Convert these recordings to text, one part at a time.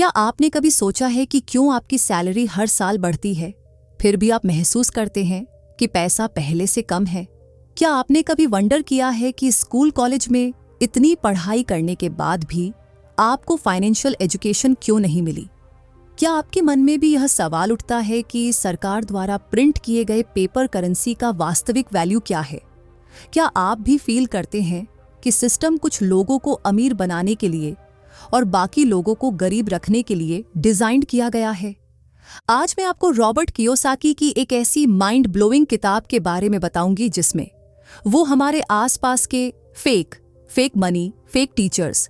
क्या आपने कभी सोचा है कि क्यों आपकी सैलरी हर साल बढ़ती है, फिर भी आप महसूस करते हैं कि पैसा पहले से कम है? क्या आपने कभी वंडर किया है कि स्कूल कॉलेज में इतनी पढ़ाई करने के बाद भी आपको फाइनेंशियल एजुकेशन क्यों नहीं मिली? क्या आपके मन में भी यह सवाल उठता है कि सरकार द्वारा प्रिंट किए गए पेपर करेंसी का वास्तविक वैल्यू क्या है? क्या आप भी फील करते हैं कि सिस्टम कुछ लोगों को अमीर बनाने के लिए और बाकी लोगों को गरीब रखने के लिए डिजाइन किया गया है? आज मैं आपको रॉबर्ट कियोसाकी की एक ऐसी माइंड ब्लोइंग किताब के बारे में बताऊंगी जिसमें वो हमारे आसपास के फेक मनी, फेक टीचर्स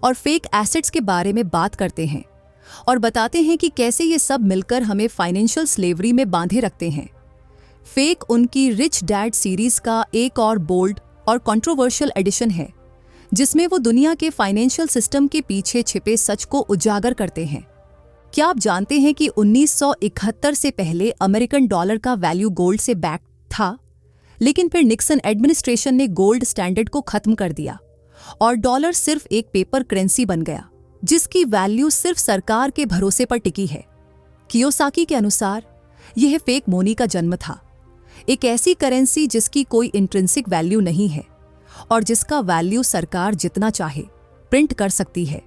और फेक एसेट्स के बारे में बात करते हैं और बताते हैं कि कैसे ये सब मिलकर हमें फाइनेंशियल स्लेवरी में बांधे रखते हैं। फेक उनकी रिच डैड सीरीज का एक और बोल्ड और कंट्रोवर्शियल एडिशन है जिसमें वो दुनिया के फाइनेंशियल सिस्टम के पीछे छिपे सच को उजागर करते हैं। क्या आप जानते हैं कि 1971 से पहले अमेरिकन डॉलर का वैल्यू गोल्ड से बैक था, लेकिन फिर निक्सन एडमिनिस्ट्रेशन ने गोल्ड स्टैंडर्ड को खत्म कर दिया और डॉलर सिर्फ एक पेपर करेंसी बन गया जिसकी वैल्यू सिर्फ सरकार के भरोसे पर टिकी है। कियोसाकी के अनुसार यह फेक मोनी का जन्म था, एक ऐसी करेंसी जिसकी कोई इंट्रिंसिक वैल्यू नहीं है और जिसका वैल्यू सरकार जितना चाहे प्रिंट कर सकती है।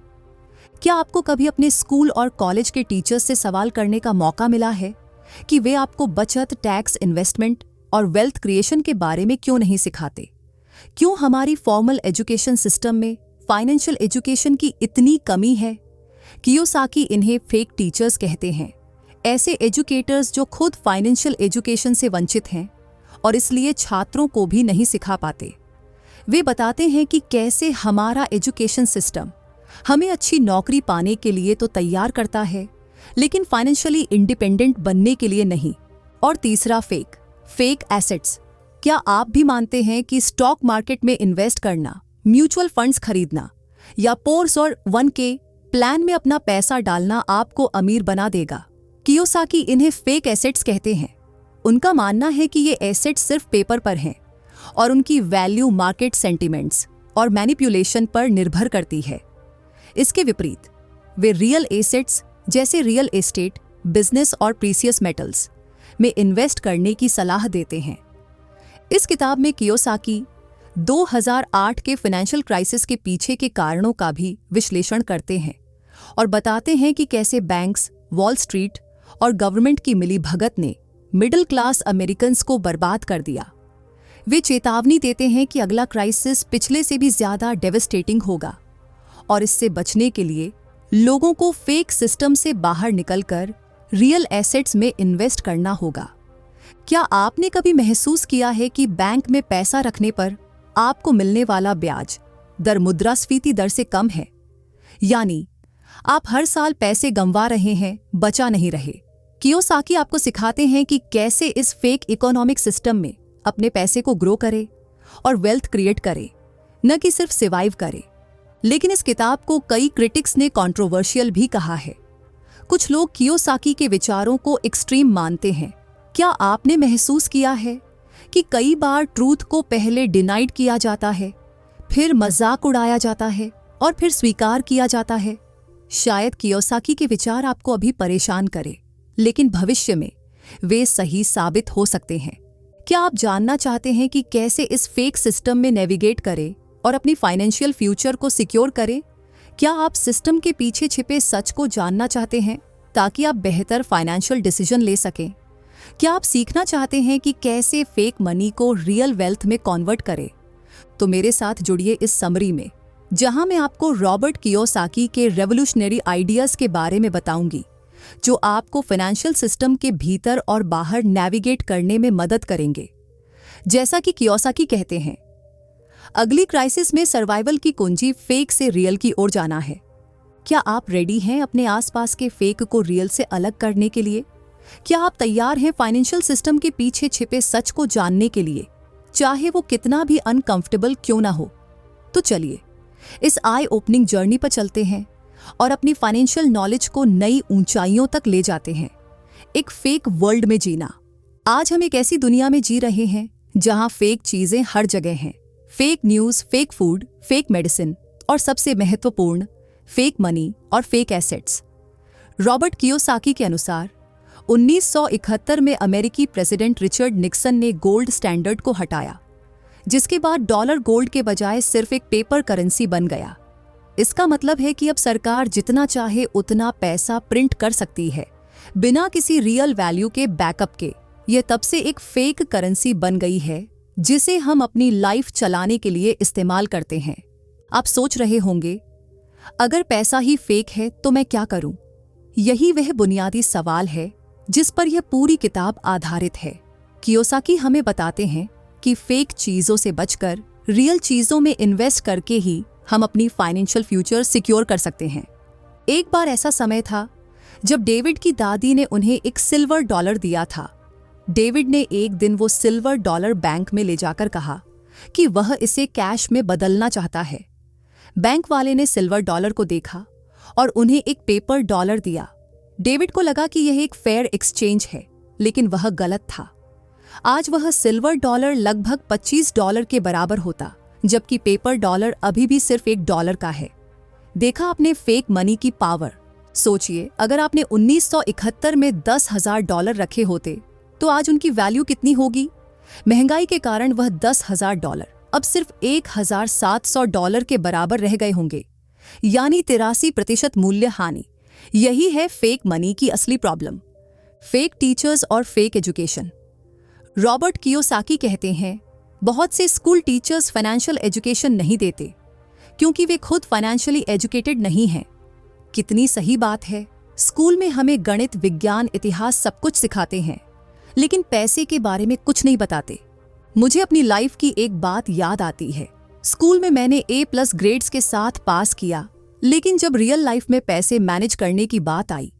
क्या आपको कभी अपने स्कूल और कॉलेज के टीचर्स से सवाल करने का मौका मिला है कि वे आपको बचत, टैक्स, इन्वेस्टमेंट और वेल्थ क्रिएशन के बारे में क्यों नहीं सिखाते? क्यों हमारी फॉर्मल एजुकेशन सिस्टम में फाइनेंशियल एजुकेशन की इतनी कमी है? कियोसाकी इन्हें फेक टीचर्स कहते हैं, ऐसे एजुकेटर्स जो खुद फाइनेंशियल एजुकेशन से वंचित हैं और इसलिए छात्रों को भी नहीं सिखा पाते। वे बताते हैं कि कैसे हमारा एजुकेशन सिस्टम हमें अच्छी नौकरी पाने के लिए तो तैयार करता है, लेकिन फाइनेंशियली इंडिपेंडेंट बनने के लिए नहीं। और तीसरा फेक एसेट्स। क्या आप भी मानते हैं कि स्टॉक मार्केट में इन्वेस्ट करना, म्यूचुअल फंड्स खरीदना या पोर्स और 1K प्लान में अपना पैसा डालना आपको अमीर बना देगा? कियोसाकी इन्हें फेक एसेट्स कहते हैं। उनका मानना है कि ये एसेट्स सिर्फ पेपर पर हैं और उनकी वैल्यू मार्केट सेंटिमेंट्स और मैनिपुलेशन पर निर्भर करती है। इसके विपरीत वे रियल एसेट्स जैसे रियल एस्टेट, बिजनेस और प्रीसियस मेटल्स में इन्वेस्ट करने की सलाह देते हैं। इस किताब में कियोसाकी 2008 के फाइनेंशियल क्राइसिस के पीछे के कारणों का भी विश्लेषण करते हैं और बताते हैं कि कैसे बैंक्स, वॉल स्ट्रीट और गवर्नमेंट की मिलीभगत ने मिडिल क्लास अमेरिकन्स को बर्बाद कर दिया। वे चेतावनी देते हैं कि अगला क्राइसिस पिछले से भी ज्यादा डेवस्टेटिंग होगा और इससे बचने के लिए लोगों को फेक सिस्टम से बाहर निकलकर रियल एसेट्स में इन्वेस्ट करना होगा। क्या आपने कभी महसूस किया है कि बैंक में पैसा रखने पर आपको मिलने वाला ब्याज दर मुद्रास्फीति दर से कम है? यानी आप हर साल पैसे गंवा रहे हैं, बचा नहीं रहे। कियोसाकी आपको सिखाते हैं कि कैसे इस फेक इकोनॉमिक सिस्टम में अपने पैसे को ग्रो करे और वेल्थ क्रिएट करे, न कि सिर्फ सर्वाइव करे। लेकिन इस किताब को कई क्रिटिक्स ने कंट्रोवर्शियल भी कहा है। कुछ लोग कियोसाकी के विचारों को एक्सट्रीम मानते हैं। क्या आपने महसूस किया है कि कई बार ट्रूथ को पहले डिनाइड किया जाता है, फिर मजाक उड़ाया जाता है और फिर स्वीकार किया जाता है? शायद कियोसाकी के विचार आपको अभी परेशान करें, लेकिन भविष्य में वे सही साबित हो सकते हैं। क्या आप जानना चाहते हैं कि कैसे इस फेक सिस्टम में नेविगेट करें और अपनी फाइनेंशियल फ्यूचर को सिक्योर करें? क्या आप सिस्टम के पीछे छिपे सच को जानना चाहते हैं ताकि आप बेहतर फाइनेंशियल डिसीजन ले सकें? क्या आप सीखना चाहते हैं कि कैसे फेक मनी को रियल वेल्थ में कन्वर्ट करें? तो मेरे साथ जुड़िए इस समरी में, जहां मैं आपको रॉबर्ट कियोसाकी के रेवोल्यूशनरी आइडियाज के बारे में बताऊंगी जो आपको फाइनेंशियल सिस्टम के भीतर और बाहर नेविगेट करने में मदद करेंगे। जैसा कि कियोसाकी कहते हैं, अगली क्राइसिस में सर्वाइवल की कुंजी फेक से रियल की ओर जाना है। क्या आप रेडी हैं अपने आसपास के फेक को रियल से अलग करने के लिए? क्या आप तैयार हैं फाइनेंशियल सिस्टम के पीछे छिपे सच को जानने के लिए, चाहे वो कितना भी अनकंफर्टेबल क्यों ना हो? तो चलिए इस आई ओपनिंग जर्नी पर चलते हैं और अपनी फाइनेंशियल नॉलेज को नई ऊंचाइयों तक ले जाते हैं। एक फेक वर्ल्ड में जीना। आज हम एक ऐसी दुनिया में जी रहे हैं जहां फेक चीजें हर जगह हैं। Fake news, fake food, fake medicine और सबसे महत्वपूर्ण फेक मनी और फेक एसेट्स। रॉबर्ट कियोसाकी के अनुसार 1971 में अमेरिकी प्रेसिडेंट रिचर्ड निक्सन ने गोल्ड स्टैंडर्ड को हटाया, जिसके बाद डॉलर गोल्ड के बजाय सिर्फ एक पेपर करेंसी बन गया। इसका मतलब है कि अब सरकार जितना चाहे उतना पैसा प्रिंट कर सकती है बिना किसी रियल वैल्यू के बैकअप के। यह तब से एक फेक करेंसी बन गई है जिसे हम अपनी लाइफ चलाने के लिए इस्तेमाल करते हैं। आप सोच रहे होंगे, अगर पैसा ही फेक है तो मैं क्या करूं? यही वह बुनियादी सवाल है जिस पर यह पूरी किताब आधारित है। कियोसाकी हमें बताते हैं कि फेक चीजों से बचकर रियल चीजों में इन्वेस्ट करके ही हम अपनी फाइनेंशियल फ्यूचर सिक्योर कर सकते हैं। एक बार ऐसा समय था जब डेविड की दादी ने उन्हें एक सिल्वर डॉलर दिया था। डेविड ने एक दिन वो सिल्वर डॉलर बैंक में ले जाकर कहा कि वह इसे कैश में बदलना चाहता है। बैंक वाले ने सिल्वर डॉलर को देखा और उन्हें एक पेपर डॉलर दिया। डेविड को लगा कि यह एक फेयर एक्सचेंज है, लेकिन वह गलत था। आज वह सिल्वर डॉलर लगभग $25 के बराबर होता, जबकि पेपर डॉलर अभी भी सिर्फ $1 का है। देखा आपने फेक मनी की पावर। सोचिए, अगर आपने 1971 में $10,000 रखे होते तो आज उनकी वैल्यू कितनी होगी? महंगाई के कारण वह $10,000 अब सिर्फ $1,700 के बराबर रह गए होंगे, यानी 83% मूल्य हानि। यही है फेक मनी की असली प्रॉब्लम। फेक टीचर्स और फेक एजुकेशन। रॉबर्ट कियोसाकी कहते हैं, बहुत से स्कूल टीचर्स फाइनेंशियल एजुकेशन नहीं देते क्योंकि वे खुद फाइनेंशियली एजुकेटेड नहीं हैं। कितनी सही बात है। स्कूल में हमें गणित, विज्ञान, इतिहास सब कुछ सिखाते हैं, लेकिन पैसे के बारे में कुछ नहीं बताते। मुझे अपनी लाइफ की एक बात याद आती है। स्कूल में मैंने A+ ग्रेड्स के साथ पास किया, लेकिन जब रियल लाइफ में पैसे मैनेज करने की बात आई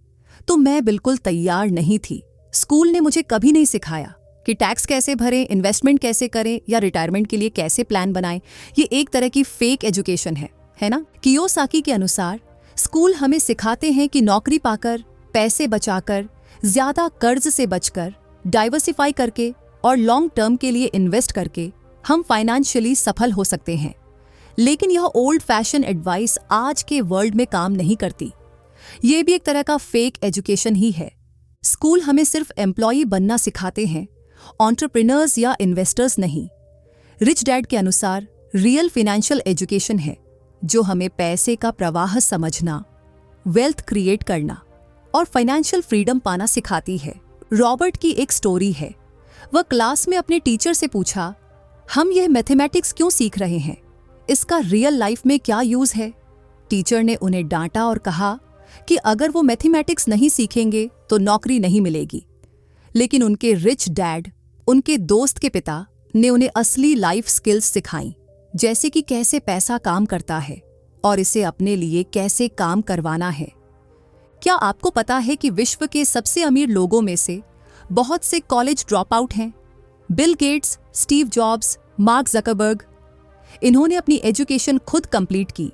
तो मैं बिल्कुल तैयार नहीं थी। स्कूल ने मुझे कभी नहीं सिखाया कि टैक्स कैसे भरें, इन्वेस्टमेंट कैसे करें या रिटायरमेंट के लिए कैसे प्लान बनाएं। ये एक तरह की फेक एजुकेशन है ना? कियोसाकी के अनुसार स्कूल हमें सिखाते हैं कि नौकरी पाकर, पैसे बचाकर, ज्यादा कर्ज से बचकर, डाइवर्सिफाई करके और लॉन्ग टर्म के लिए इन्वेस्ट करके हम फाइनेंशियली सफल हो सकते हैं। लेकिन यह ओल्ड फैशन एडवाइस आज के वर्ल्ड में काम नहीं करती। यह भी एक तरह का फेक एजुकेशन ही है। स्कूल हमें सिर्फ एम्प्लॉई बनना सिखाते हैं, एंटरप्रेन्योर्स या इन्वेस्टर्स नहीं। रिच डैड के अनुसार रियल फाइनेंशियल एजुकेशन है जो हमें पैसे का प्रवाह समझना, वेल्थ क्रिएट करना और फाइनेंशियल फ्रीडम पाना सिखाती है। रॉबर्ट की एक स्टोरी है। वह क्लास में अपने टीचर से पूछा, हम यह मैथमेटिक्स क्यों सीख रहे हैं? इसका रियल लाइफ में क्या यूज है? टीचर ने उन्हें डांटा और कहा कि अगर वो मैथमेटिक्स नहीं सीखेंगे तो नौकरी नहीं मिलेगी। लेकिन उनके रिच डैड, उनके दोस्त के पिता, ने उन्हें असली लाइफ स्किल्स सिखाई, जैसे कि कैसे पैसा काम करता है और इसे अपने लिए कैसे काम करवाना है। क्या आपको पता है कि विश्व के सबसे अमीर लोगों में से बहुत से कॉलेज ड्रॉप आउट हैं? Bill Gates, Steve jobs, mark Zuckerberg. इन्होंने अपनी एजुकेशन खुद कंप्लीट की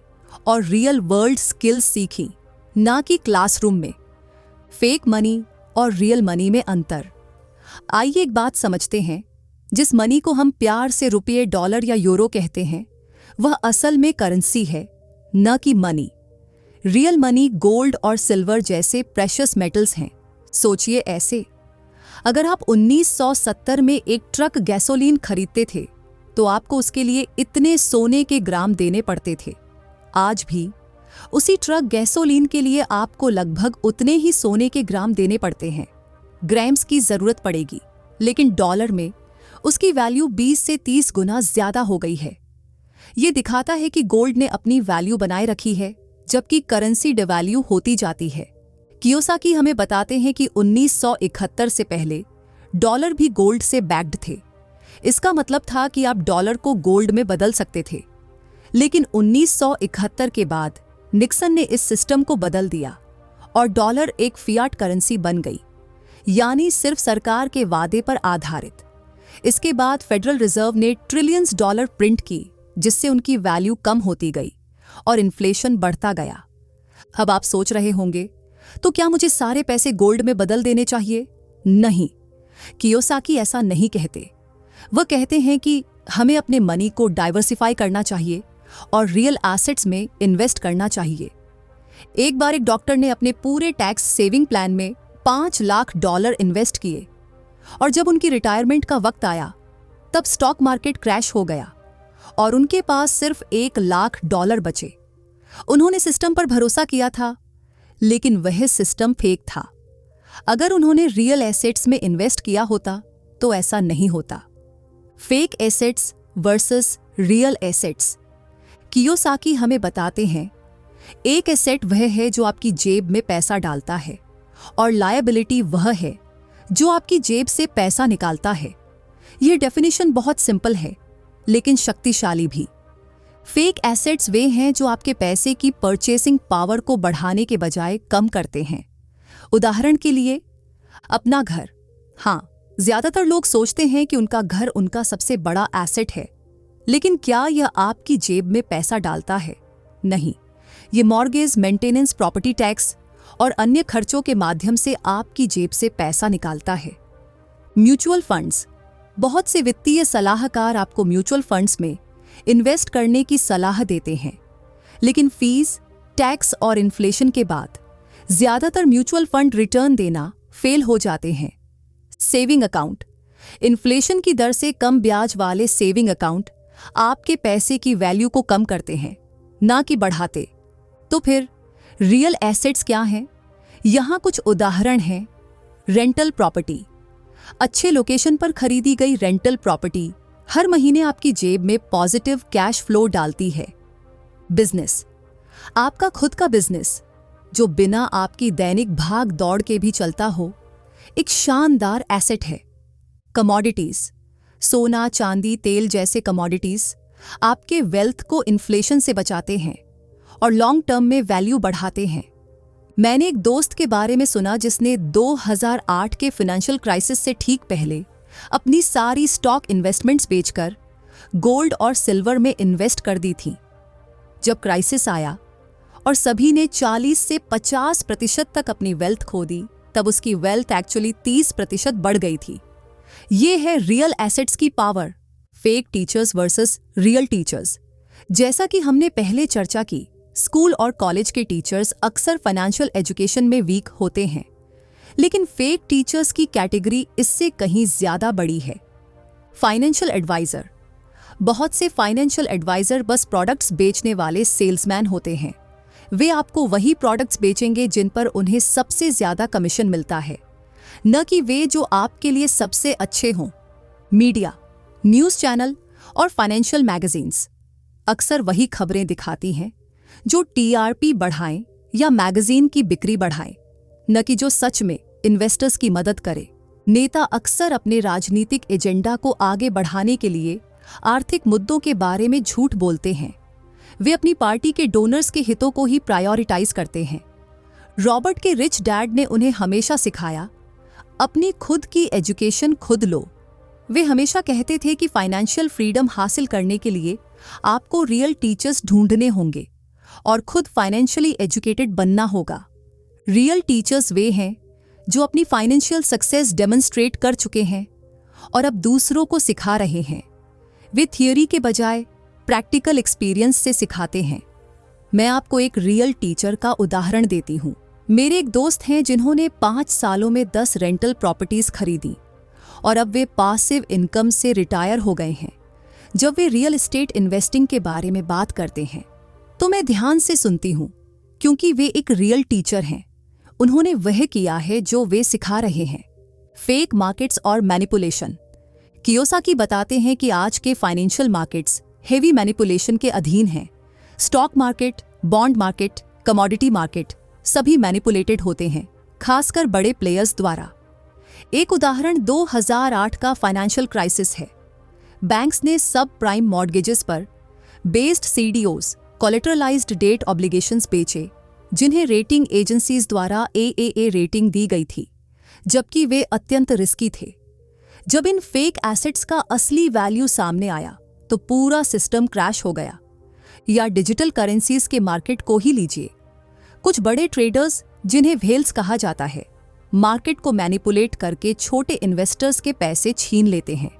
और रियल वर्ल्ड स्किल्स सीखी, ना कि क्लासरूम में। फेक मनी और रियल मनी में अंतर। आइए एक बात समझते हैं। जिस मनी को हम प्यार से रुपये, डॉलर या यूरो कहते हैं, वह असल में करेंसी है, न कि मनी। रियल मनी गोल्ड और सिल्वर जैसे प्रेशियस मेटल्स हैं। सोचिए ऐसे, अगर आप 1970 में एक ट्रक गैसोलीन खरीदते थे तो आपको उसके लिए इतने सोने के ग्राम देने पड़ते थे। आज भी उसी ट्रक गैसोलीन के लिए आपको लगभग उतने ही सोने के ग्राम देने पड़ते हैं। ग्राम्स की जरूरत पड़ेगी, लेकिन डॉलर में उसकी वैल्यू 20 से 30 गुना ज्यादा हो गई है। ये दिखाता है कि गोल्ड ने अपनी वैल्यू बनाए रखी है, जबकि करेंसी डिवैल्यू होती जाती है। कियोसाकी हमें बताते हैं कि 1971 से पहले डॉलर भी गोल्ड से बैक्ड थे। इसका मतलब था कि आप डॉलर को गोल्ड में बदल सकते थे। लेकिन 1971 के बाद निक्सन ने इस सिस्टम को बदल दिया और डॉलर एक फियाट करेंसी बन गई, यानी सिर्फ सरकार के वादे पर आधारित। इसके बाद फेडरल रिजर्व ने ट्रिलियंस डॉलर प्रिंट की, जिससे उनकी वैल्यू कम होती गई और इन्फ्लेशन बढ़ता गया। अब आप सोच रहे होंगे, तो क्या मुझे सारे पैसे गोल्ड में बदल देने चाहिए? नहीं, कियोसाकी ऐसा नहीं कहते। वह कहते हैं कि हमें अपने मनी को डाइवर्सिफाई करना चाहिए और रियल एसेट्स में इन्वेस्ट करना चाहिए। एक बार एक डॉक्टर ने अपने पूरे टैक्स सेविंग प्लान में $5 लाख इन्वेस्ट किए और जब उनकी रिटायरमेंट का वक्त आया तब स्टॉक मार्केट क्रैश हो गया और उनके पास सिर्फ $1 लाख बचे। उन्होंने सिस्टम पर भरोसा किया था, लेकिन वह सिस्टम फेक था। अगर उन्होंने रियल एसेट्स में इन्वेस्ट किया होता तो ऐसा नहीं होता। Fake assets versus real assets. Kiyosaki हमें बताते हैं, एक एसेट वह है जो आपकी जेब में पैसा डालता है और लायबिलिटी वह है जो आपकी जेब से पैसा निकालता है। यह डेफिनेशन बहुत सिंपल है लेकिन शक्तिशाली भी। फेक एसेट्स वे हैं जो आपके पैसे की परचेसिंग पावर को बढ़ाने के बजाय कम करते हैं। उदाहरण के लिए अपना घर। हाँ, ज्यादातर लोग सोचते हैं कि उनका घर उनका सबसे बड़ा एसेट है, लेकिन क्या यह आपकी जेब में पैसा डालता है? नहीं, ये मॉर्गेज, मेंटेनेंस, प्रॉपर्टी टैक्स और अन्य खर्चों के माध्यम से आपकी जेब से पैसा निकालता है। Mutual funds. बहुत से वित्तीय सलाहकार आपको म्यूचुअल फंड्स में इन्वेस्ट करने की सलाह देते हैं, लेकिन फीस, टैक्स और इन्फ्लेशन के बाद ज्यादातर म्यूचुअल फंड रिटर्न देना फेल हो जाते हैं। Saving account. इन्फ्लेशन की दर से कम ब्याज वाले सेविंग अकाउंट आपके पैसे की वैल्यू को कम करते हैं, ना कि बढ़ाते। तो फिर रियल एसेट्स क्या हैं? यहां कुछ उदाहरण हैं। Rental property. अच्छे लोकेशन पर खरीदी गई रेंटल प्रॉपर्टी हर महीने आपकी जेब में पॉजिटिव कैश फ्लो डालती है। बिजनेस। आपका खुद का बिजनेस जो बिना आपकी दैनिक भाग दौड़ के भी चलता हो, एक शानदार एसेट है। कमोडिटीज। सोना, चांदी, तेल जैसे कमोडिटीज आपके वेल्थ को इन्फ्लेशन से बचाते हैं और लॉन्ग टर्म में वैल्यू बढ़ाते हैं। मैंने एक दोस्त के बारे में सुना जिसने 2008 के फाइनेंशियल क्राइसिस से ठीक पहले अपनी सारी स्टॉक इन्वेस्टमेंट्स बेचकर गोल्ड और सिल्वर में इन्वेस्ट कर दी थी। जब क्राइसिस आया और सभी ने 40 से 50% तक अपनी वेल्थ खो दी, तब उसकी वेल्थ एक्चुअली 30% बढ़ गई थी। ये है रियल एसेट्स की power. Fake teachers versus real teachers. जैसा कि हमने पहले चर्चा की, स्कूल और कॉलेज के टीचर्स अक्सर फाइनेंशियल एजुकेशन में वीक होते हैं, लेकिन फेक टीचर्स की कैटेगरी इससे कहीं ज्यादा बड़ी है। Financial adviser. बहुत से फाइनेंशियल एडवाइजर बस प्रोडक्ट्स बेचने वाले सेल्समैन होते हैं। वे आपको वही प्रोडक्ट्स बेचेंगे जिन पर उन्हें सबसे ज्यादा कमीशन मिलता है, न कि वे जो आपके लिए सबसे अच्छे हों। मीडिया, न्यूज़ चैनल और फाइनेंशियल मैगजीन्स अक्सर वही खबरें दिखाती हैं जो टीआरपी बढ़ाएं या मैगजीन की बिक्री बढ़ाएं, न कि जो सच में इन्वेस्टर्स की मदद करे। नेता अक्सर अपने राजनीतिक एजेंडा को आगे बढ़ाने के लिए आर्थिक मुद्दों के बारे में झूठ बोलते हैं। वे अपनी पार्टी के डोनर्स के हितों को ही प्रायोरिटाइज करते हैं। रॉबर्ट के रिच डैड ने उन्हें हमेशा सिखाया, अपनी खुद की एजुकेशन खुद लो। वे हमेशा कहते थे कि फाइनेंशियल फ्रीडम हासिल करने के लिए आपको रियल टीचर्स ढूंढने होंगे और खुद फाइनेंशियली एजुकेटेड बनना होगा। रियल टीचर्स वे हैं जो अपनी फाइनेंशियल सक्सेस डेमोन्स्ट्रेट कर चुके हैं और अब दूसरों को सिखा रहे हैं। वे थियोरी के बजाय प्रैक्टिकल एक्सपीरियंस से सिखाते हैं। मैं आपको एक रियल टीचर का उदाहरण देती हूँ। मेरे एक दोस्त हैं जिन्होंने 5 सालों में 10 रेंटल प्रॉपर्टीज खरीदी और अब वे पासिव इनकम से रिटायर हो गए हैं। जब वे रियल एस्टेट इन्वेस्टिंग के बारे में बात करते हैं तो मैं ध्यान से सुनती हूँ, क्योंकि वे एक रियल टीचर हैं। उन्होंने वह किया है जो वे सिखा रहे हैं। फेक मार्केट्स और मैनिपुलेशन। कियोसाकी बताते हैं कि आज के फाइनेंशियल मार्केट्स हेवी मैनिपुलेशन के अधीन हैं। Stock market, bond market, commodity market सभी मैनिपुलेटेड होते हैं, खासकर बड़े प्लेयर्स द्वारा। एक उदाहरण 2008 का फाइनेंशियल क्राइसिस है। बैंक्स ने सब प्राइम मॉर्गेजेस पर बेस्ड सीडीओज, कोलेटरलाइज्ड डेट ऑब्लिगेशंस बेचे, जिन्हें रेटिंग एजेंसीज द्वारा AAA रेटिंग दी गई थी, जबकि वे अत्यंत रिस्की थे। जब इन फेक एसेट्स का असली वैल्यू सामने आया तो पूरा सिस्टम क्रैश हो गया। या डिजिटल करेंसीज के मार्केट को ही लीजिए। कुछ बड़े ट्रेडर्स, जिन्हें व्हेल्स कहा जाता है, मार्केट को मैनिपुलेट करके छोटे इन्वेस्टर्स के पैसे छीन लेते हैं।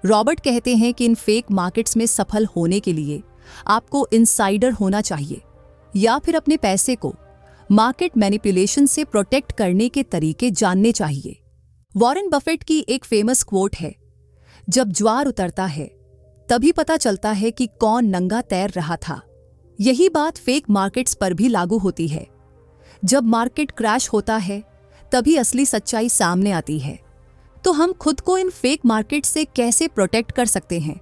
रॉबर्ट कहते हैं कि इन फेक मार्केट्स में सफल होने के लिए आपको इनसाइडर होना चाहिए। या फिर अपने पैसे को मार्केट मैनिपुलेशन से प्रोटेक्ट करने के तरीके जानने चाहिए। वॉरेन बफेट की एक फेमस क्वोट है, जब ज्वार उतरता है तभी पता चलता है कि कौन नंगा तैर रहा था। यही बात फेक मार्केट्स पर भी लागू होती है। जब मार्केट क्रैश होता है तभी असली सच्चाई सामने आती है। तो हम खुद को इन फेक मार्केट से कैसे प्रोटेक्ट कर सकते हैं?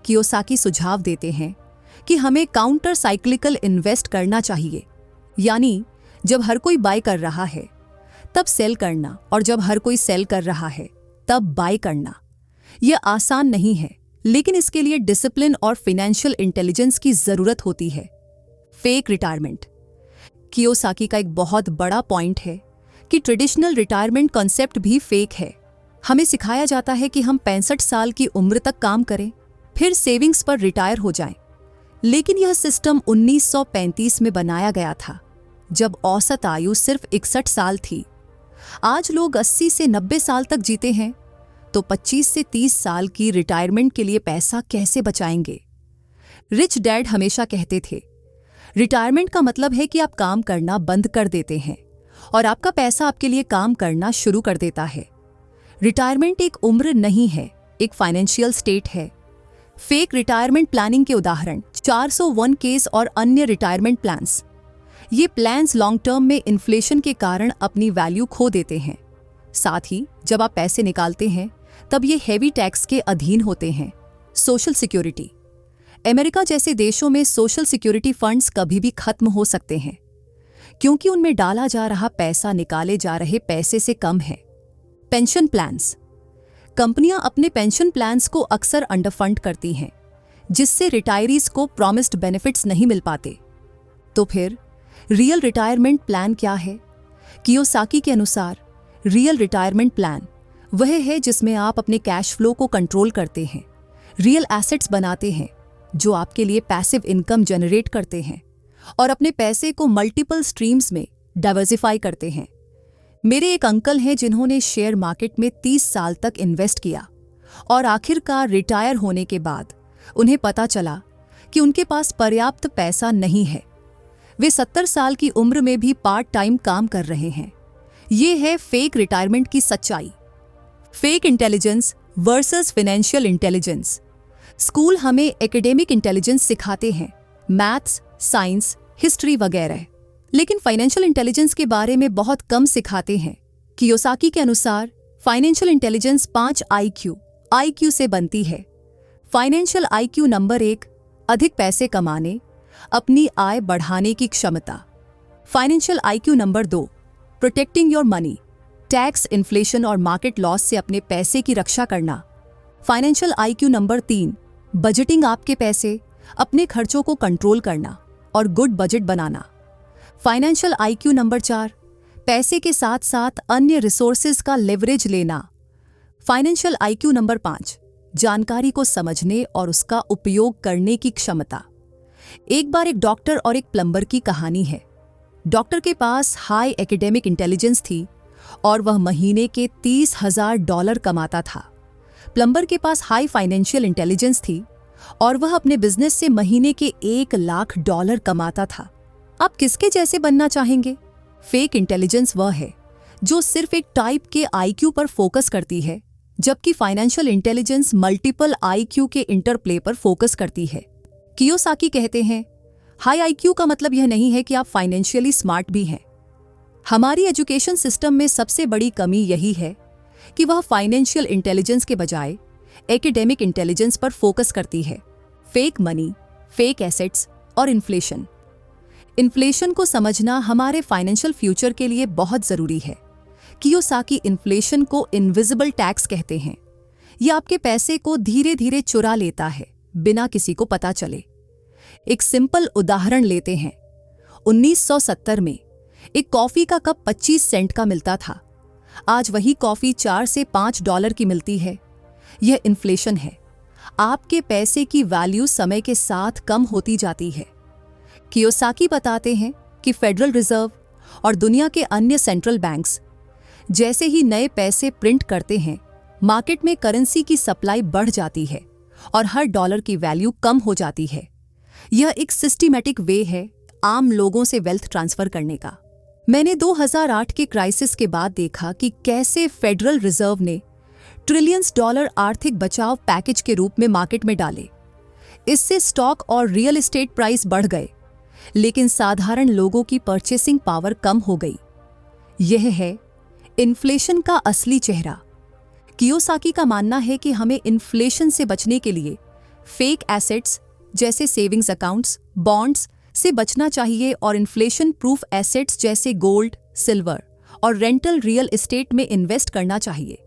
कियोसाकी सुझाव देते हैं कि हमें काउंटर साइक्लिकल इन्वेस्ट करना चाहिए, यानी जब हर कोई बाय कर रहा है तब सेल करना, और जब हर कोई सेल कर रहा है तब बाय करना। यह आसान नहीं है, लेकिन इसके लिए डिसिप्लिन और फाइनेंशियल इंटेलिजेंस की जरूरत होती है। Fake retirement. कियोसाकी का एक बहुत बड़ा पॉइंट है कि ट्रेडिशनल रिटायरमेंट कॉन्सेप्ट भी फेक है। हमें सिखाया जाता है कि हम 65 साल की उम्र तक काम करें, फिर सेविंग्स पर रिटायर हो जाएं। लेकिन यह सिस्टम 1935 में बनाया गया था, जब औसत आयु सिर्फ 61 साल थी। आज लोग 80 से 90 साल तक जीते हैं, तो 25 से 30 साल की रिटायरमेंट के लिए पैसा कैसे बचाएंगे? रिच डैड हमेशा कहते थे, रिटायरमेंट का मतलब है कि आप काम करना बंद कर देते हैं और आपका पैसा आपके लिए काम करना शुरू कर देता है। रिटायरमेंट एक उम्र नहीं है, एक फाइनेंशियल स्टेट है। फेक रिटायरमेंट प्लानिंग के उदाहरण 401 केस और अन्य रिटायरमेंट प्लान्स। ये प्लान्स लॉन्ग टर्म में इन्फ्लेशन के कारण अपनी वैल्यू खो देते हैं। साथ ही जब आप पैसे निकालते हैं तब ये हेवी टैक्स के अधीन होते हैं। Social security. अमेरिका जैसे देशों में सोशल सिक्योरिटी फंड्स कभी भी खत्म हो सकते हैं, क्योंकि उनमें डाला जा रहा पैसा निकाले जा रहे पैसे से कम है। Pension plans. कंपनियां अपने पेंशन प्लान्स को अक्सर अंडरफंड करती हैं, जिससे रिटायरीज को प्रॉमिस्ड बेनिफिट्स नहीं मिल पाते। तो फिर रियल रिटायरमेंट प्लान क्या है? कियोसाकी के अनुसार रियल रिटायरमेंट प्लान वह है जिसमें आप अपने कैश फ्लो को कंट्रोल करते हैं, रियल एसेट्स बनाते हैं जो आपके लिए पैसिव इनकम जनरेट करते हैं, और अपने पैसे को मल्टीपल स्ट्रीम्स में डाइवर्सिफाई करते हैं। मेरे एक अंकल हैं जिन्होंने शेयर मार्केट में 30 साल तक इन्वेस्ट किया, और आखिरकार रिटायर होने के बाद उन्हें पता चला कि उनके पास पर्याप्त पैसा नहीं है। वे 70 साल की उम्र में भी पार्ट टाइम काम कर रहे हैं। ये है फेक रिटायरमेंट की सच्चाई। Fake intelligence versus financial intelligence. School हमें एकेडमिक इंटेलिजेंस सिखाते हैं, मैथ्स, साइंस, हिस्ट्री वगैरह, लेकिन फाइनेंशियल इंटेलिजेंस के बारे में बहुत कम सिखाते हैं। कियोसाकी के अनुसार फाइनेंशियल इंटेलिजेंस 5 IQ से बनती है। फाइनेंशियल IQ नंबर 1, अधिक पैसे कमाने, अपनी आय बढ़ाने की क्षमता। Financial IQ number 2, protecting your money, tax, inflation और मार्केट लॉस से अपने पैसे की रक्षा करना। फाइनेंशियल IQ नंबर 3, बजटिंग, आपके पैसे, अपने खर्चों को कंट्रोल करना और गुड बजट बनाना। फाइनेंशियल IQ नंबर 4, पैसे के साथ साथ अन्य रिसोर्सेज का लेवरेज लेना। फाइनेंशियल IQ नंबर 5, जानकारी को समझने और उसका उपयोग करने की क्षमता। एक बार एक डॉक्टर और एक प्लम्बर की कहानी है। डॉक्टर के पास हाई एकेडमिक इंटेलिजेंस थी और वह महीने के $30,000 कमाता था। प्लम्बर के पास हाई फाइनेंशियल इंटेलिजेंस थी और वह अपने बिजनेस से महीने के $1,00,000 कमाता था। आप किसके जैसे बनना चाहेंगे? फेक इंटेलिजेंस वह है जो सिर्फ एक टाइप के IQ पर फोकस करती है, जबकि फाइनेंशियल इंटेलिजेंस मल्टीपल IQ के इंटरप्ले पर फोकस करती है। कियोसाकी कहते हैं, हाई IQ का मतलब यह नहीं है कि आप फाइनेंशियली स्मार्ट भी हैं। हमारी एजुकेशन सिस्टम में सबसे बड़ी कमी यही है कि वह फाइनेंशियल इंटेलिजेंस के बजाय एकेडमिक इंटेलिजेंस पर फोकस करती है। फेक मनी, फेक एसेट्स और इन्फ्लेशन। इन्फ्लेशन को समझना हमारे फाइनेंशियल फ्यूचर के लिए बहुत जरूरी है। कियोसाकी इन्फ्लेशन को इनविजिबल टैक्स कहते हैं। यह आपके पैसे को धीरे धीरे चुरा लेता है, बिना किसी को पता चले। एक सिंपल उदाहरण लेते हैं। 1970 में एक कॉफी का कप 25 सेंट का मिलता था। आज वही कॉफी $4 से $5 की मिलती है। यह इन्फ्लेशन है। आपके पैसे की वैल्यू समय के साथ कम होती जाती है। कियोसाकी बताते हैं कि फेडरल रिजर्व और दुनिया के अन्य सेंट्रल बैंक्स जैसे ही नए पैसे प्रिंट करते हैं, मार्केट में करेंसी की सप्लाई बढ़ जाती है और हर डॉलर की वैल्यू कम हो जाती है। यह एक सिस्टमैटिक वे है आम लोगों से वेल्थ ट्रांसफर करने का। मैंने 2008 के क्राइसिस के बाद देखा कि कैसे फेडरल रिजर्व ने ट्रिलियंस डॉलर आर्थिक बचाव पैकेज के रूप में मार्केट में डाले। इससे स्टॉक और रियल एस्टेट प्राइस बढ़ गए, लेकिन साधारण लोगों की परचेसिंग पावर कम हो गई। यह है इन्फ्लेशन का असली चेहरा। कियोसाकी का मानना है कि हमें इन्फ्लेशन से बचने के लिए फेक एसेट्स जैसे सेविंग्स अकाउंट्स, बॉन्ड्स से बचना चाहिए और इन्फ्लेशन प्रूफ एसेट्स जैसे गोल्ड, सिल्वर और रेंटल रियल एस्टेट में इन्वेस्ट करना चाहिए।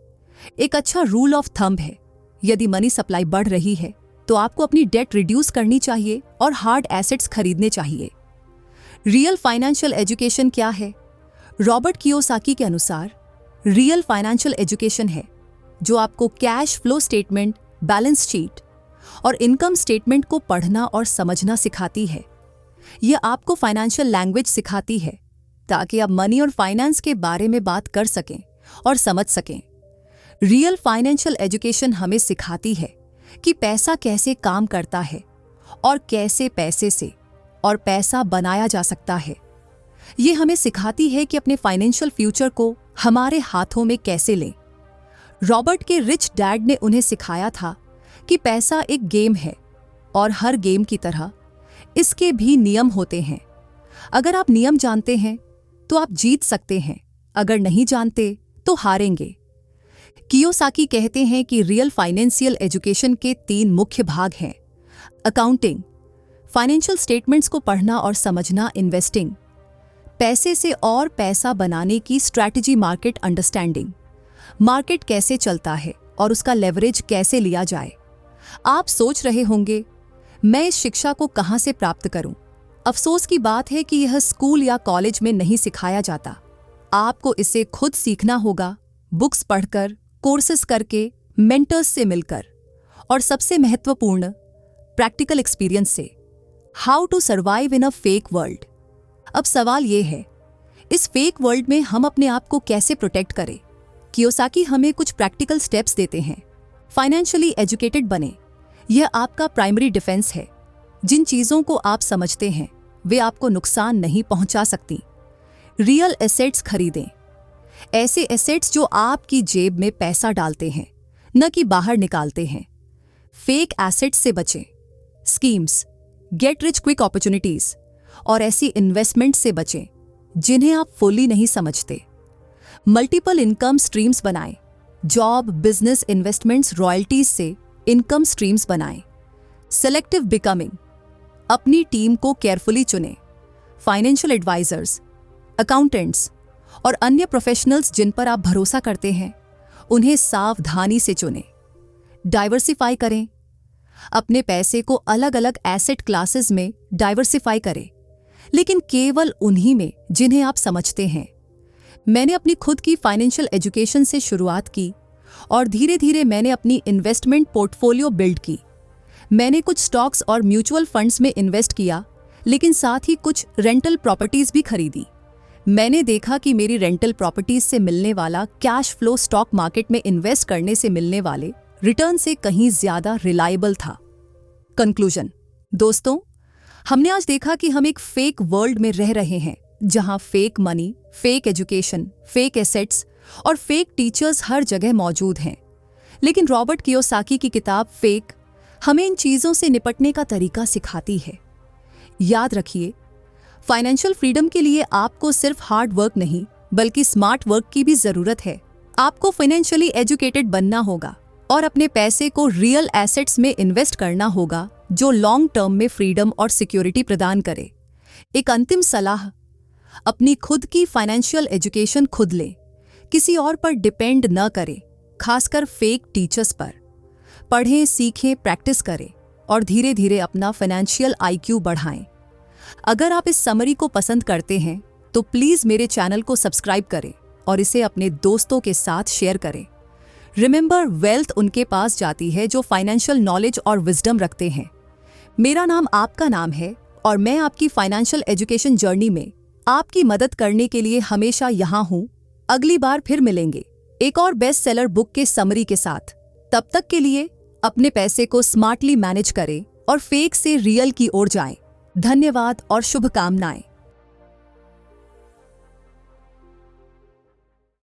एक अच्छा रूल ऑफ थंब है, यदि मनी सप्लाई बढ़ रही है तो आपको अपनी डेट रिड्यूस करनी चाहिए और हार्ड एसेट्स खरीदने चाहिए। रियल फाइनेंशियल एजुकेशन क्या है? रॉबर्ट कियोसाकी के अनुसार रियल फाइनेंशियल एजुकेशन है जो आपको cash flow statement, balance sheet और इनकम स्टेटमेंट को पढ़ना और समझना सिखाती है। यह आपको फाइनेंशियल लैंग्वेज सिखाती है ताकि आप मनी और फाइनेंस के बारे में बात कर सकें और समझ सकें। रियल फाइनेंशियल एजुकेशन हमें सिखाती है कि पैसा कैसे काम करता है और कैसे पैसे से और पैसा बनाया जा सकता है। यह हमें सिखाती है कि अपने फाइनेंशियल फ्यूचर को हमारे हाथों में कैसे लें। रॉबर्ट के रिच डैड ने उन्हें सिखाया था कि पैसा एक गेम है और हर गेम की तरह इसके भी नियम होते हैं। अगर आप नियम जानते हैं तो आप जीत सकते हैं, अगर नहीं जानते तो हारेंगे। कियोसाकी कहते हैं कि रियल फाइनेंशियल एजुकेशन के 3 मुख्य भाग हैं: अकाउंटिंग, फाइनेंशियल स्टेटमेंट्स को पढ़ना और समझना, इन्वेस्टिंग, पैसे से और पैसा बनाने की स्ट्रैटेजी, मार्केट अंडरस्टैंडिंग, मार्केट कैसे चलता है और उसका लेवरेज कैसे लिया जाए। आप सोच रहे होंगे, मैं इस शिक्षा को कहां से प्राप्त करूं? अफसोस की बात है कि यह स्कूल या कॉलेज में नहीं सिखाया जाता। आपको इसे खुद सीखना होगा, बुक्स पढ़कर, कोर्सेस करके, मेंटर्स से मिलकर और सबसे महत्वपूर्ण प्रैक्टिकल एक्सपीरियंस से। How to survive in a fake world. अब सवाल यह है, इस फेक वर्ल्ड में हम अपने आप को कैसे प्रोटेक्ट करें? कियोसाकी हमें कुछ प्रैक्टिकल स्टेप्स देते हैं। फाइनेंशियली एजुकेटेड बने, यह आपका प्राइमरी डिफेंस है। जिन चीजों को आप समझते हैं वे आपको नुकसान नहीं पहुंचा सकती। रियल एसेट्स खरीदें, ऐसे एसेट्स जो आपकी जेब में पैसा डालते हैं, न कि बाहर निकालते हैं। फेक एसेट्स से बचें, schemes, get rich quick opportunities और ऐसी इन्वेस्टमेंट से बचें जिन्हें आप फुली नहीं समझते। मल्टीपल इनकम स्ट्रीम्स बनाएं, जॉब, बिजनेस, इन्वेस्टमेंट्स, रॉयल्टीज से इनकम स्ट्रीम्स बनाएं। सेलेक्टिव बिकमिंग, अपनी टीम को केयरफुली चुनें। फाइनेंशियल एडवाइजर्स, अकाउंटेंट्स और अन्य प्रोफेशनल्स जिन पर आप भरोसा करते हैं, उन्हें सावधानी से चुनें। डाइवर्सिफाई करें, अपने पैसे को अलग अलग एसेट क्लासेस में डाइवर्सिफाई करें, लेकिन केवल उन्हीं में जिन्हें आप समझते हैं। मैंने अपनी खुद की फाइनेंशियल एजुकेशन से शुरुआत की और धीरे धीरे मैंने अपनी इन्वेस्टमेंट पोर्टफोलियो बिल्ड की। मैंने कुछ स्टॉक्स और म्यूचुअल फंड्स में इन्वेस्ट किया, लेकिन साथ ही कुछ रेंटल प्रॉपर्टीज भी खरीदी। मैंने देखा कि मेरी रेंटल प्रॉपर्टीज से मिलने वाला कैश फ्लो स्टॉक मार्केट में इन्वेस्ट करने से मिलने वाले रिटर्न से कहीं ज्यादा रिलायबल था। कंक्लूजन, दोस्तों, हमने आज देखा कि हम एक फेक वर्ल्ड में रह रहे हैं जहां fake money, fake education, fake assets और फेक टीचर्स हर जगह मौजूद हैं। लेकिन रॉबर्ट कियोसाकी की किताब फेक हमें इन चीजों से निपटने का तरीका सिखाती है। याद रखिए, फाइनेंशियल फ्रीडम के लिए आपको सिर्फ हार्ड वर्क नहीं बल्कि स्मार्ट वर्क की भी जरूरत है। आपको फाइनेंशियली एजुकेटेड बनना होगा और अपने पैसे को रियल एसेट्स में इन्वेस्ट करना होगा जो लॉन्ग टर्म में फ्रीडम और सिक्योरिटी प्रदान करे। एक अंतिम सलाह, अपनी खुद की फाइनेंशियल एजुकेशन खुद लें, किसी और पर डिपेंड न करें, खासकर फेक टीचर्स पर। पढ़ें, सीखें, प्रैक्टिस करें और धीरे धीरे अपना फाइनेंशियल IQ बढ़ाएं। अगर आप इस समरी को पसंद करते हैं तो प्लीज मेरे चैनल को सब्सक्राइब करें और इसे अपने दोस्तों के साथ शेयर करें। रिमेंबर, वेल्थ उनके पास जाती है जो फाइनेंशियल नॉलेज और विजडम रखते हैं। मेरा नाम आपका नाम है और मैं आपकी फाइनेंशियल एजुकेशन जर्नी में आपकी मदद करने के लिए हमेशा यहाँ हूँ। अगली बार फिर मिलेंगे एक और बेस्ट सेलर बुक के समरी के साथ। तब तक के लिए अपने पैसे को स्मार्टली मैनेज करें और फेक से रियल की ओर जाएं। धन्यवाद और शुभकामनाएं।